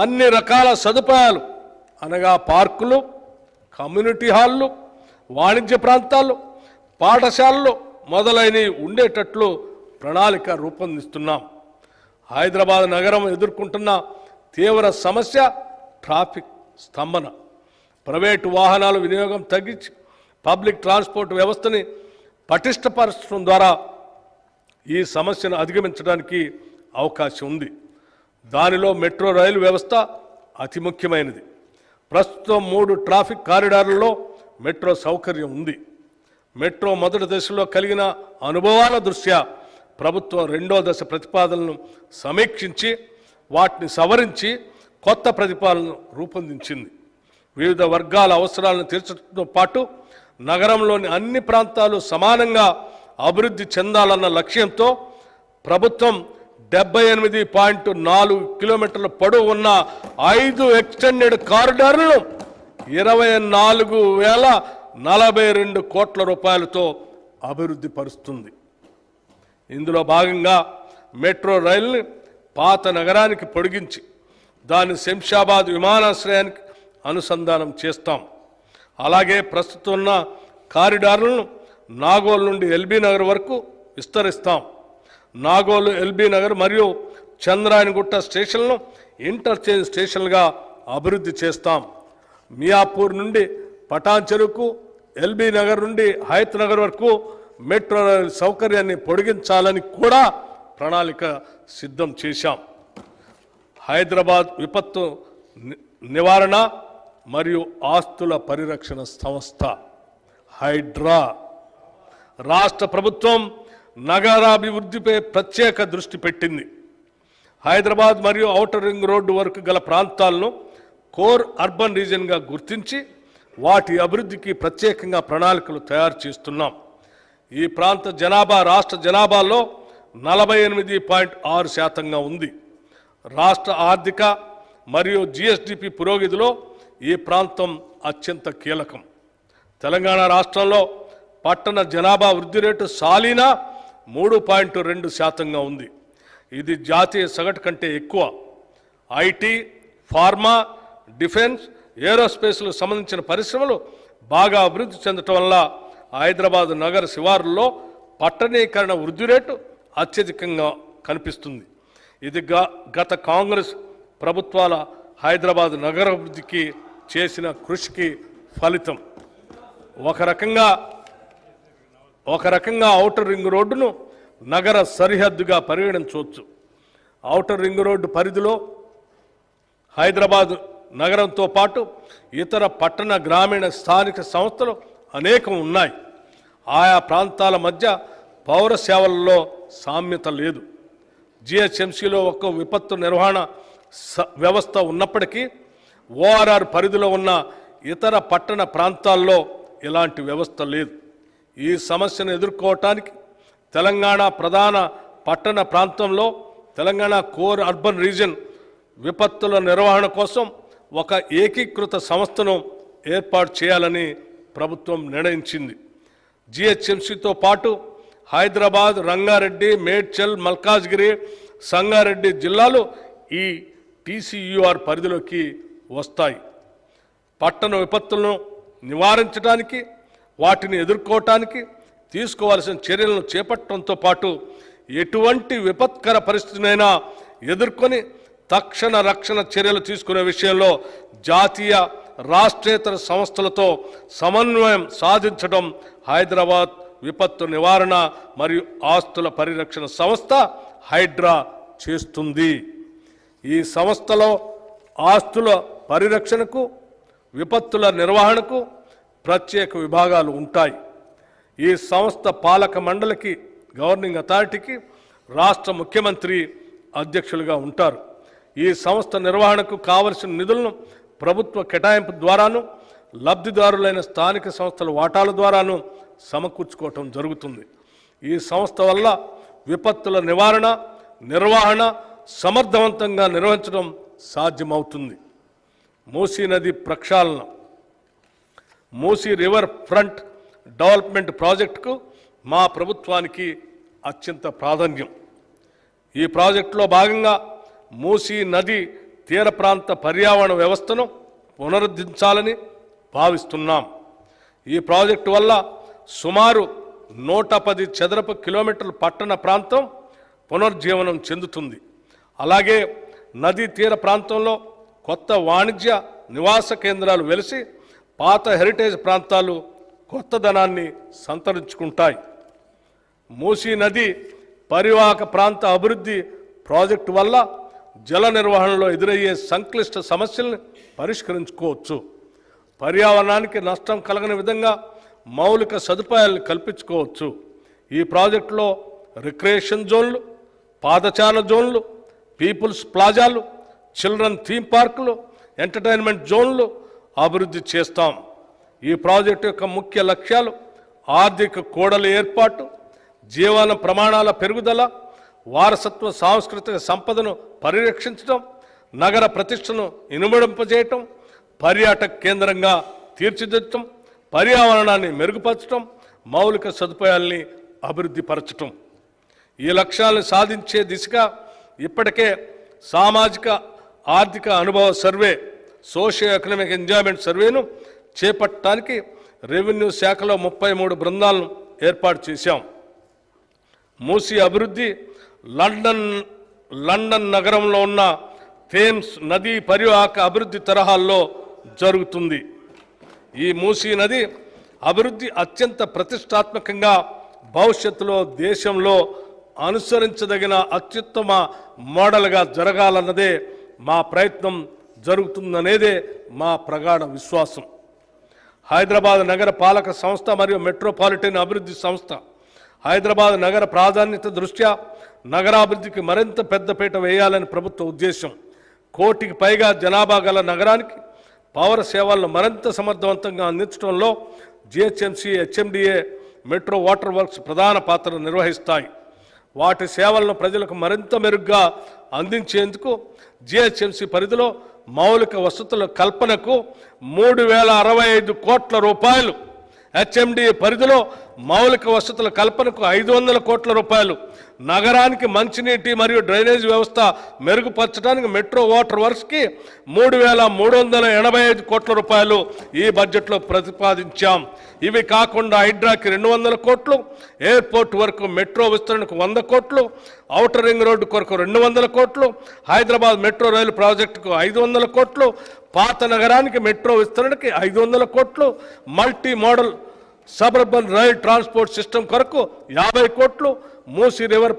అన్ని రకాల సదుపాయాలు అనగా పార్కులు, కమ్యూనిటీ హాళ్ళు, వాణిజ్య ప్రాంతాలు, పాఠశాలలు మొదలైనవి ఉండేటట్లు ప్రణాళిక రూపొందిస్తున్నాం. హైదరాబాద్ నగరం ఎదుర్కొంటున్న తీవ్ర సమస్య ట్రాఫిక్ స్తంభన. ప్రైవేటు వాహనాల వినియోగం తగ్గించి పబ్లిక్ ట్రాన్స్పోర్ట్ వ్యవస్థని పటిష్టపరచడం ద్వారా ఈ సమస్యను అధిగమించడానికి అవకాశం ఉంది. దానిలో మెట్రో రైలు వ్యవస్థ అతి ముఖ్యమైనది. ప్రస్తుతం 3 ట్రాఫిక్ కారిడార్లలో మెట్రో సౌకర్యం ఉంది. మెట్రో మొదటి దశలో కలిగిన అనుభవాల దృష్ట్యా ప్రభుత్వం 2వ దశ ప్రతిపాదనలను సమీక్షించి వాటిని సవరించి కొత్త ప్రతిపాదనను రూపొందించింది. వివిధ వర్గాల అవసరాలను తీర్చడంతో పాటు నగరంలోని అన్ని ప్రాంతాలు సమానంగా అభివృద్ధి చెందాలన్న లక్ష్యంతో ప్రభుత్వం 78.4 కిలోమీటర్ల పొడవు ఉన్న 5 ఎక్స్టెండెడ్ కారిడార్లను 24,042 కోట్ల రూపాయలతో అభివృద్ధి పరుస్తుంది. ఇందులో భాగంగా మెట్రో రైలుని పాత నగరానికి పొడిగించి దాన్ని శంషాబాద్ విమానాశ్రయానికి అనుసంధానం చేస్తాం. అలాగే ప్రస్తుతం ఉన్న కారిడార్లను నాగోల్ నుండి ఎల్బీ నగర్ వరకు విస్తరిస్తాం. నాగోల్, ఎల్బీ నగర్ మరియు చంద్రాయణగుట్ట స్టేషన్లను ఇంటర్చేంజ్ స్టేషన్లుగా అభివృద్ధి చేస్తాం. మియాపూర్ నుండి పటాన్ చెరువుకు, ఎల్బీ నగర్ నుండి హయత్ నగర్ వరకు మెట్రో రైలు సౌకర్యాన్ని పొడిగించాలని కూడా ప్రణాళిక సిద్ధం చేశాం. హైదరాబాద్ విపత్తు నివారణ మరియు ఆస్తుల పరిరక్షణ సంస్థ హైడ్రా రాష్ట్ర ప్రభుత్వం నగరాభివృద్ధిపై ప్రత్యేక దృష్టి పెట్టింది. హైదరాబాద్ మరియు ఔటర్ రింగ్ రోడ్డు వరకు గల ప్రాంతాలను కోర్ అర్బన్ రీజియన్గా గుర్తించి వాటి అభివృద్ధికి ప్రత్యేకంగా ప్రణాళికలు తయారు చేస్తున్నాం. ఈ ప్రాంత జనాభా రాష్ట్ర జనాభాలో 48.6% ఉంది. రాష్ట్ర ఆర్థిక మరియు జిఎస్డిపి పురోగతిలో ఈ ప్రాంతం అత్యంత కీలకం. తెలంగాణ రాష్ట్రంలో పట్టణ జనాభా వృద్ధి రేటు సాలీనా 3.2% ఉంది. ఇది జాతీయ సగటు కంటే ఎక్కువ. ఐటీ, ఫార్మా, డిఫెన్స్, ఏరోస్పేస్లకు సంబంధించిన పరిశ్రమలు బాగా అభివృద్ధి చెందటం వల్ల హైదరాబాద్ నగర శివారుల్లో పట్టణీకరణ వృద్ధి రేటు అత్యధికంగా కనిపిస్తుంది. ఇది గత కాంగ్రెస్ ప్రభుత్వాల హైదరాబాద్ నగరాభివృద్ధికి చేసిన కృషికి ఫలితం. ఒక రకంగా ఔటర్ రింగ్ రోడ్డును నగర సరిహద్దుగా పరిగణించవచ్చు. ఔటర్ రింగ్ రోడ్డు పరిధిలో హైదరాబాద్ నగరంతో పాటు ఇతర పట్టణ, గ్రామీణ, స్థానిక సంస్థలు అనేకం ఉన్నాయి. ఆయా ప్రాంతాల మధ్య పౌర సేవలలో సామ్యత లేదు. జిహెచ్ఎంసీలో ఒక విపత్తు నిర్వహణ వ్యవస్థ ఉన్నప్పటికీ ఓఆర్ఆర్ పరిధిలో ఉన్న ఇతర పట్టణ ప్రాంతాల్లో ఇలాంటి వ్యవస్థ లేదు. ఈ సమస్యను ఎదుర్కోవటానికి తెలంగాణ ప్రధాన పట్టణ ప్రాంతంలో తెలంగాణ కోర్ అర్బన్ రీజియన్ విపత్తుల నిర్వహణ కోసం ఒక ఏకీకృత సంస్థను ఏర్పాటు చేయాలని ప్రభుత్వం నిర్ణయించింది. జిహెచ్ఎంసీతో పాటు హైదరాబాద్, రంగారెడ్డి, మేడ్చల్, మల్కాజ్గిరి, సంగారెడ్డి జిల్లాలు ఈ టీసీయూఆర్ పరిధిలోకి వస్తాయి. పట్టణ విపత్తులను నివారించడానికి, వాటిని ఎదుర్కోవటానికి తీసుకోవాల్సిన చర్యలను చేపట్టడంతో పాటు ఎటువంటి విపత్కర పరిస్థితినైనా ఎదుర్కొని తక్షణ రక్షణ చర్యలు తీసుకునే విషయంలో జాతీయ, రాష్ట్రేతర సంస్థలతో సమన్వయం సాధించడం హైదరాబాద్ విపత్తు నివారణ మరియు ఆస్తుల పరిరక్షణ సంస్థ హైడ్రా చేస్తుంది. ఈ సంస్థలో ఆస్తుల పరిరక్షణకు, విపత్తుల నిర్వహణకు ప్రత్యేక విభాగాలు ఉంటాయి. ఈ సంస్థ పాలక మండలికి, గవర్నింగ్ అథారిటీకి రాష్ట్ర ముఖ్యమంత్రి అధ్యక్షులుగా ఉంటారు. ఈ సంస్థ నిర్వహణకు కావలసిన నిధులను ప్రభుత్వ కేటాయింపు ద్వారాను, లబ్ధిదారులైన స్థానిక సంస్థల వాటాల ద్వారాను సమకూర్చుకోవటం జరుగుతుంది. ఈ సంస్థ వల్ల విపత్తుల నివారణ, నిర్వహణ సమర్థవంతంగా నిర్వహించడం సాధ్యమవుతుంది. మూసీ నది ప్రక్షాళన, మూసీ రివర్ ఫ్రంట్ డెవలప్మెంట్ ప్రాజెక్టుకు మా ప్రభుత్వానికి అత్యంత ప్రాధాన్యం. ఈ ప్రాజెక్టులో భాగంగా మూసీ నది తీర ప్రాంత పర్యావరణ వ్యవస్థను పునరుద్ధరించాలని భావిస్తున్నాం. ఈ ప్రాజెక్టు వల్ల సుమారు 110 చదరపు కిలోమీటర్ల పట్టణ ప్రాంతం పునర్జీవనం చెందుతుంది. అలాగే నదీ తీర ప్రాంతంలో కొత్త వాణిజ్య నివాస కేంద్రాలు వెలిసి పాత హెరిటేజ్ ప్రాంతాలు కొత్తదనాన్ని సంతరించుకుంటాయి. మూసీ నది పరివాహక ప్రాంత అభివృద్ధి ప్రాజెక్టు వల్ల జల నిర్వహణలో ఎదురయ్యే సంక్లిష్ట సమస్యలను పరిష్కరించుకోవచ్చు. పర్యావరణానికి నష్టం కలగని విధంగా మౌలిక సదుపాయాలను కల్పించుకోవచ్చు. ఈ ప్రాజెక్టులో రిక్రియేషన్ జోన్లు, పాదచార జోన్లు, పీపుల్స్ ప్లాజాలు, చిల్డ్రన్ థీమ్ పార్కులు, ఎంటర్టైన్మెంట్ జోన్లు అభివృద్ధి చేస్తాం. ఈ ప్రాజెక్టు యొక్క ముఖ్య లక్ష్యాలు ఆర్థిక కూడలి ఏర్పాటు, జీవన ప్రమాణాల పెరుగుదల, వారసత్వ సాంస్కృతిక సంపదను పరిరక్షించడం, నగర ప్రతిష్టను ఇనుమడింపజేయటం, పర్యాటక కేంద్రంగా తీర్చిదిద్దటం, పర్యావరణాన్ని మెరుగుపరచడం, మౌలిక సదుపాయాల్ని అభివృద్ధి పరచటం. ఈ లక్ష్యాలను సాధించే దిశగా ఇప్పటికే సామాజిక ఆర్థిక అనుభవ సర్వే, సోషియో ఎకనామిక్ ఎంజాయ్మెంట్ సర్వేను చేపట్టడానికి రెవెన్యూ శాఖలో 33 బృందాలను ఏర్పాటు చేశాం. మూసీ అభివృద్ధి లండన్ నగరంలో ఉన్న థేమ్స్ నదీ పరివాహక అభివృద్ధి తరహాల్లో జరుగుతుంది. ఈ మూసీ నది అభివృద్ధి అత్యంత ప్రతిష్టాత్మకంగా భవిష్యత్తులో దేశంలో అనుసరించదగిన అత్యుత్తమ మోడల్గా జరగాలన్నదే మా ప్రయత్నం, జరుగుతుందనేదే మా ప్రగాఢ విశ్వాసం. హైదరాబాద్ నగర పాలక సంస్థ మరియు మెట్రోపాలిటన్ అభివృద్ధి సంస్థ హైదరాబాద్ నగర ప్రాధాన్యత దృష్ట్యా నగరాభివృద్ధికి మరింత పెద్దపీట వేయాలని ప్రభుత్వ ఉద్దేశం. 1 కోటికి పైగా జనాభా గల నగరానికి పౌర సేవలను మరింత సమర్థవంతంగా అందించడంలో GHMC, HMDA, metro water works ప్రధాన పాత్ర నిర్వహిస్తాయి. వాటి సేవలను ప్రజలకు మరింత మెరుగ్గా అందించేందుకు జిహెచ్ఎంసీ పరిధిలో మౌలిక వసతుల కల్పనకు 3065 కోట్ల రూపాయలు, హెచ్ఎండిఏ పరిధిలో మౌలిక వసతుల కల్పనకు 500 కోట్ల రూపాయలు, నగరానికి మంచినీటి మరియు డ్రైనేజ్ వ్యవస్థ మెరుగుపరచడానికి మెట్రో వాటర్ వర్క్స్కి 3385 కోట్ల రూపాయలు ఈ బడ్జెట్లో ప్రతిపాదించాం. ఇవి కాకుండా హైడ్రాకి 200 కోట్లు, ఎయిర్పోర్ట్ వరకు మెట్రో విస్తరణకు 100 కోట్లు, ఔటర్ రింగ్ రోడ్డు కొరకు 200 కోట్లు, హైదరాబాద్ మెట్రో రైలు ప్రాజెక్టుకు 500 కోట్లు, పాత నగరానికి మెట్రో విస్తరణకి 500 కోట్లు, multi modal suburban rail transport system కొరకు 50 కోట్లు, మూసీ రివర్